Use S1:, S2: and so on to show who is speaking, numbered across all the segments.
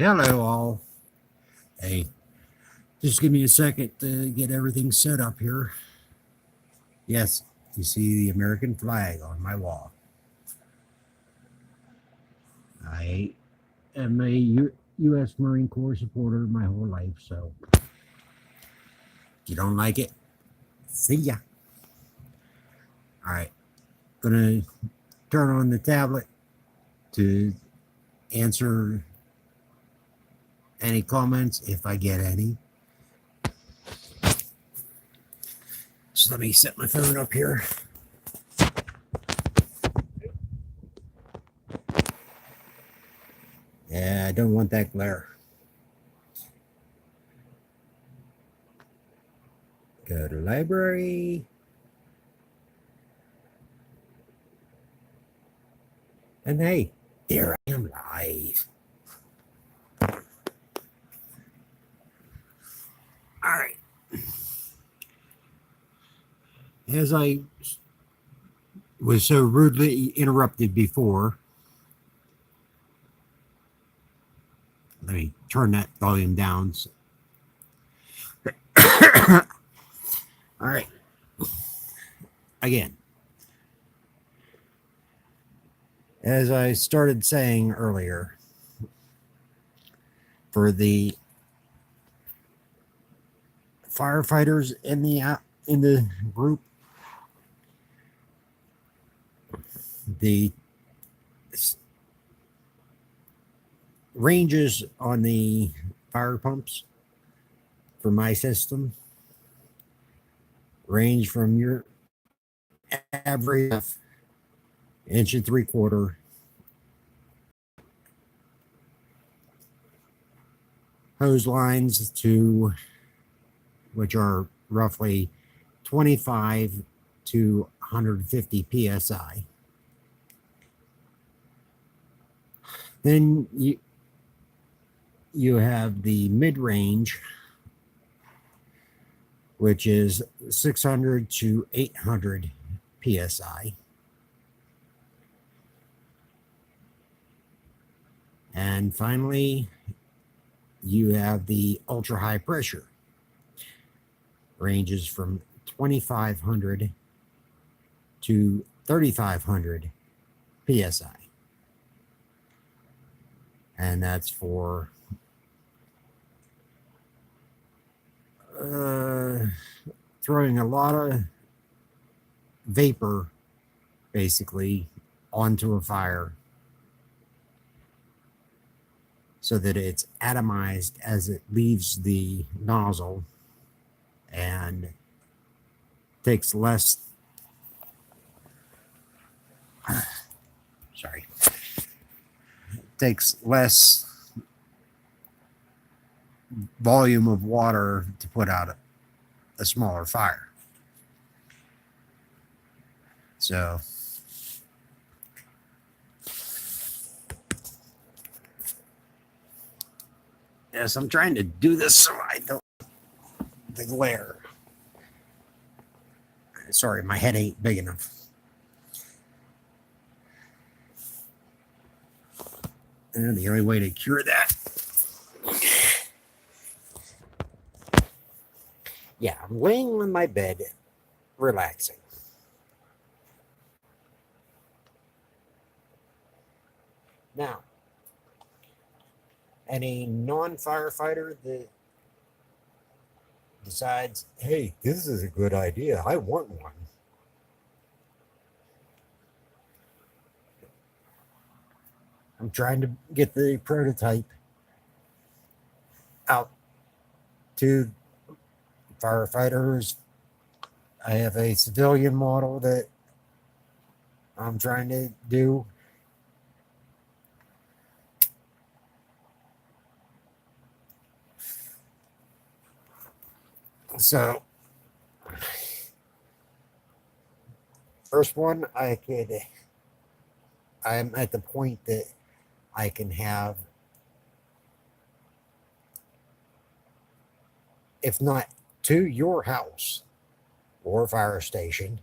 S1: Hello, all. Hey, just give me a second to get everything set up here. Yes, you see the American flag on my wall. I am a U.S. Marine Corps supporter my whole life, so if you don't like it, see ya. All right, gonna turn on the tablet to answer any comments if I get any. So let me set my phone up here. Yeah, I don't want that glare. Go to library. And hey, there I am live. All right. As I was so rudely interrupted before, let me turn that volume down. All right. Again, as I started saying earlier, for the firefighters in the group, the ranges on the fire pumps for my system range from your average inch and 3/4 hose lines to which are roughly 25 to 150 psi. Then you have the mid range, which is 600 to 800 psi. And finally, you have the ultra high pressure, ranges from 2500 to 3500 psi. And that's for throwing a lot of vapor basically onto a fire so that it's atomized as it leaves the nozzle and takes less takes less volume of water to put out a smaller fire. So yes, I'm trying to do this so I don't the glare. Sorry, my head ain't big enough. And the only way to cure that, yeah, I'm laying on my bed, relaxing. Now, any non-firefighter that decides, hey, this is a good idea, I want one. I'm trying to get the prototype out to firefighters. I have a civilian model that I'm trying to do. So, first one, I'm at the point that I can have, if not to your house or fire station,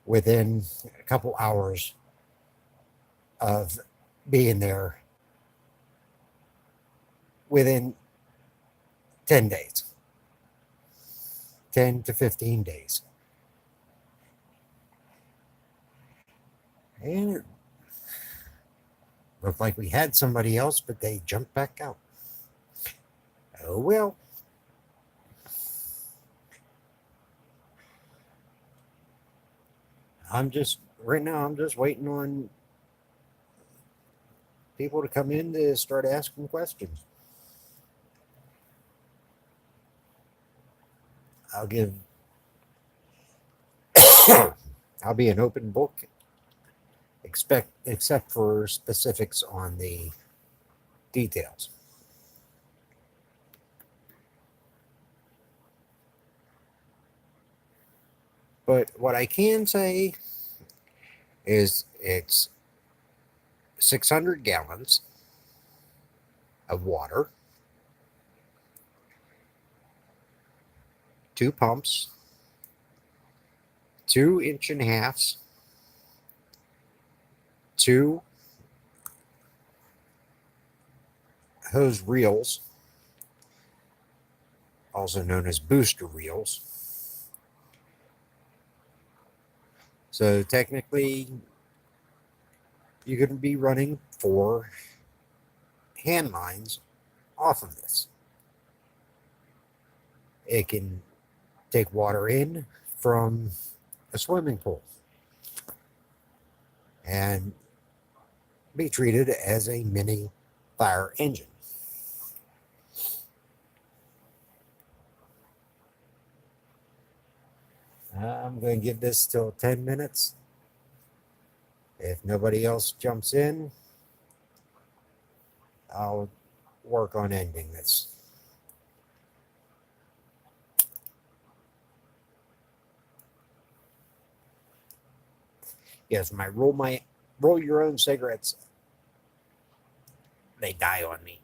S1: within a couple hours of being there within 10 days, 10 to 15 days. And it looked like we had somebody else, but they jumped back out. Oh well. Right now, I'm just waiting on people to come in to start asking questions. I'll give, I'll be an open book, except for specifics on the details. But what I can say is it's 600 gallons of water, 2 pumps, 2 1/2 inch, 2 hose reels, also known as booster reels. So technically, you could be running 4 hand lines off of this. It can take water in from a swimming pool and be treated as a mini fire engine. I'm going to give this till 10 minutes. If nobody else jumps in, I'll work on ending this. Yes, roll your own cigarettes, they die on me.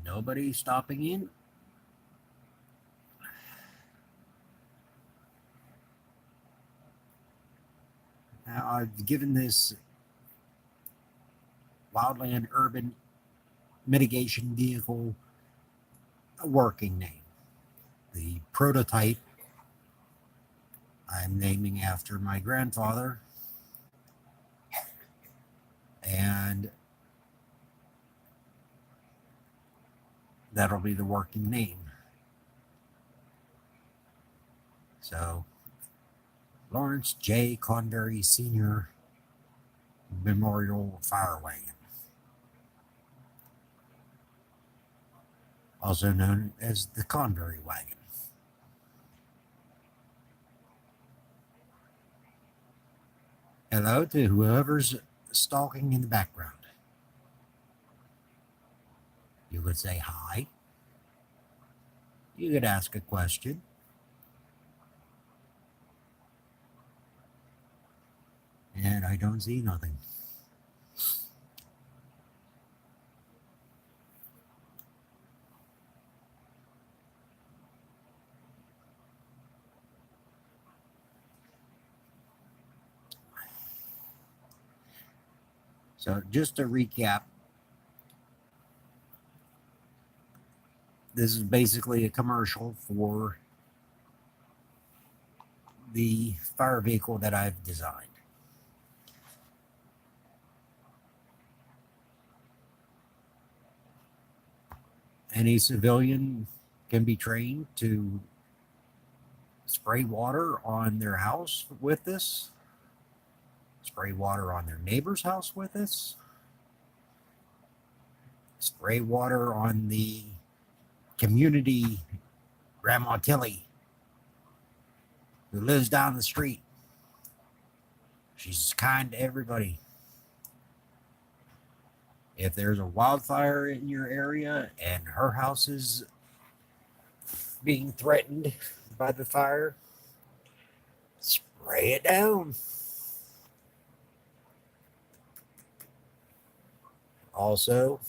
S1: Nobody stopping in. Now, I've given this wildland urban mitigation vehicle a working name. The prototype I'm naming after my grandfather, and that'll be the working name. So, Lawrence J. Convery Sr. Memorial Fire Wagon, also known as the Convery Wagon. Hello to whoever's stalking in the background. You could say hi. You could ask a question. And I don't see nothing. So just to recap, this is basically a commercial for the fire vehicle that I've designed. Any civilian can be trained to spray water on their house with this, spray water on their neighbor's house with this, spray water on the community Grandma Tilly who lives down the street. She's kind to everybody. If there's a wildfire in your area and her house is being threatened by the fire, spray it down. Also,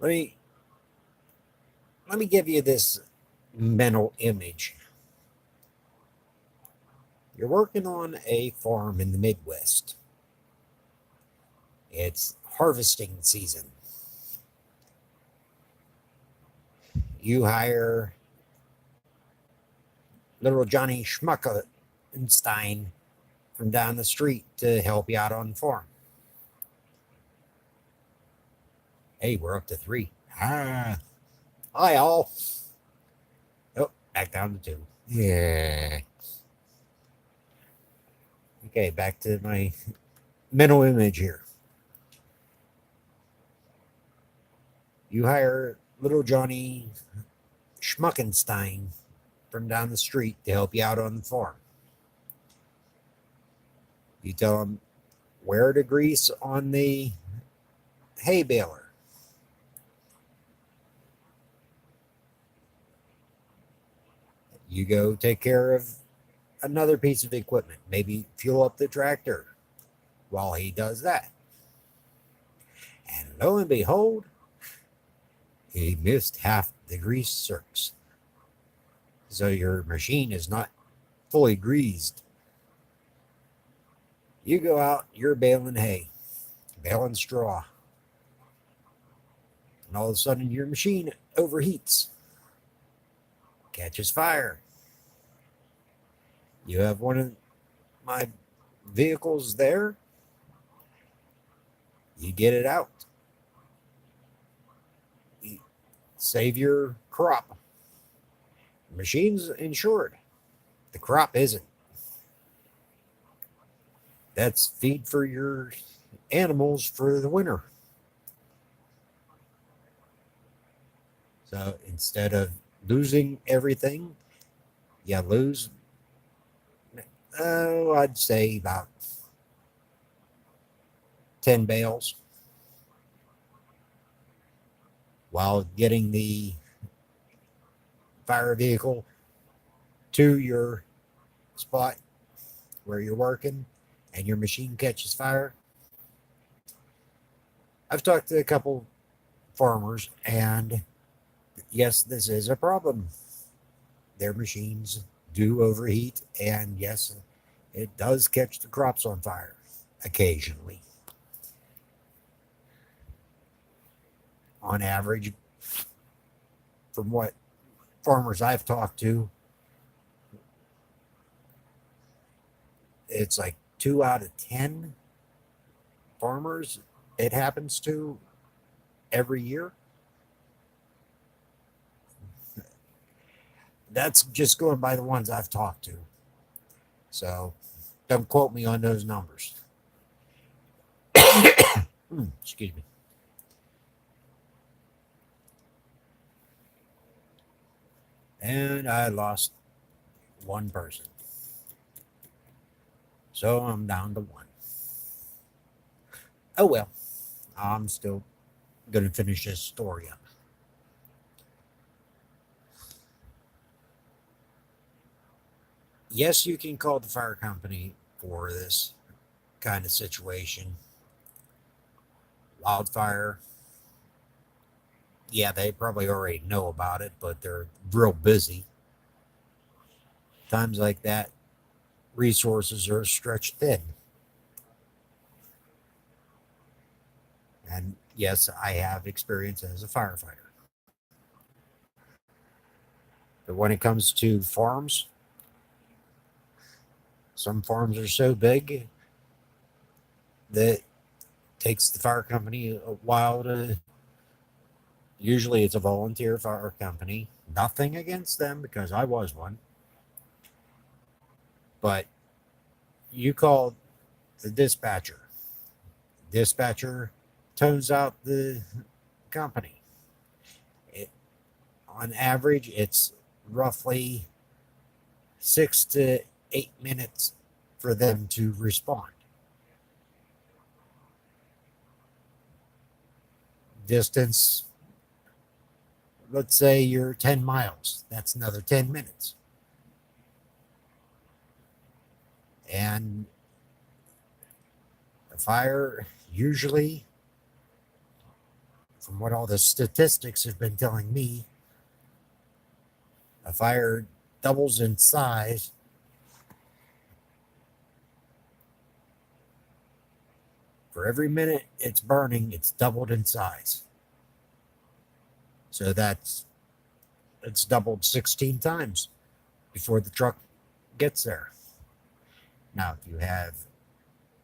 S1: Let me let me give you this mental image. You're working on a farm in the Midwest. It's harvesting season. You hire little Johnny Schmuckenstein from down the street to help you out on the farm. Hey, we're up to three. Ah, hi all. Oh, back down to two. Yeah. Okay, back to my mental image here. You hire little Johnny Schmuckenstein from down the street to help you out on the farm. You tell him where to grease on the hay baler. You go take care of another piece of equipment, maybe fuel up the tractor while he does that. And lo and behold, he missed half the grease zerks. So your machine is not fully greased. You go out, you're baling hay, baling straw, and all of a sudden your machine overheats, catches fire. You have one of my vehicles there, you get it out. You save your crop. The machine's insured. The crop isn't. That's feed for your animals for the winter. So instead of losing everything, you lose, I'd say about 10 bales while getting the fire vehicle to your spot where you're working and your machine catches fire. I've talked to a couple farmers, and yes, this is a problem. Their machines do overheat, and yes, it does catch the crops on fire occasionally. On average, from what farmers I've talked to, it's like 2 out of 10 farmers it happens to every year. That's just going by the ones I've talked to. So don't quote me on those numbers. Excuse me. And I lost one person. So I'm down to one. Oh well, I'm still going to finish this story up. Yes, you can call the fire company for this kind of situation. Wildfire, yeah, they probably already know about it, but they're real busy. Times like that, resources are stretched thin. And yes, I have experience as a firefighter. But when it comes to farms, some farms are so big that it takes the fire company a while to. Usually it's a volunteer fire company. Nothing against them because I was one. But you call the dispatcher. Dispatcher tones out the company. It, on average, it's roughly 6 to 8 minutes for them to respond. Distance, let's say you're 10 miles, that's another 10 minutes. And the fire usually from what all the statistics have been telling me, a fire doubles in size for every minute it's burning, it's doubled in size. So it's doubled 16 times before the truck gets there. Now, if you have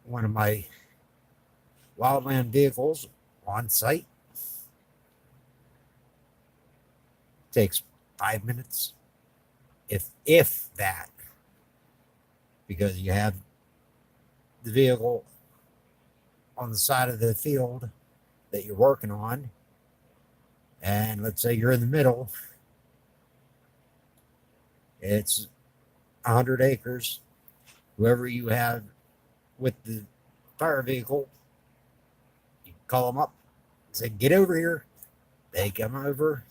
S1: one of my wildland vehicles on site, it takes 5 minutes, if that, because you have the vehicle on the side of the field that you're working on, and let's say you're in the middle, it's 100 acres. Whoever you have with the fire vehicle, you call them up, say, get over here. They come over.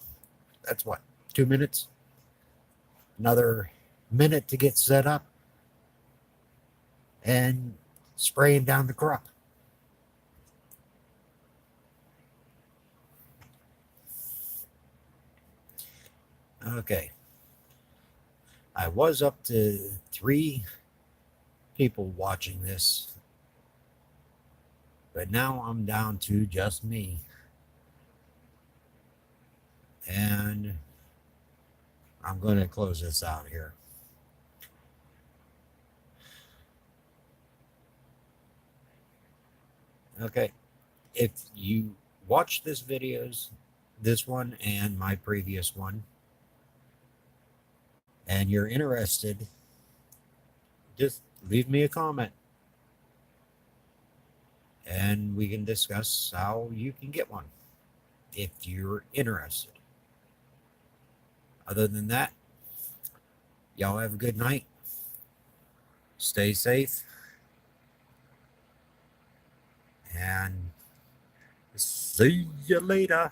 S1: That's what, 2 minutes? Another minute to get set up and spraying down the crop. Okay. I was up to 3 people watching this, but now I'm down to just me. And I'm going to close this out here. Okay. If you watch this one and my previous one, and you're interested, just leave me a comment and we can discuss how you can get one if you're interested. Other than that, y'all have a good night. Stay safe. And see you later.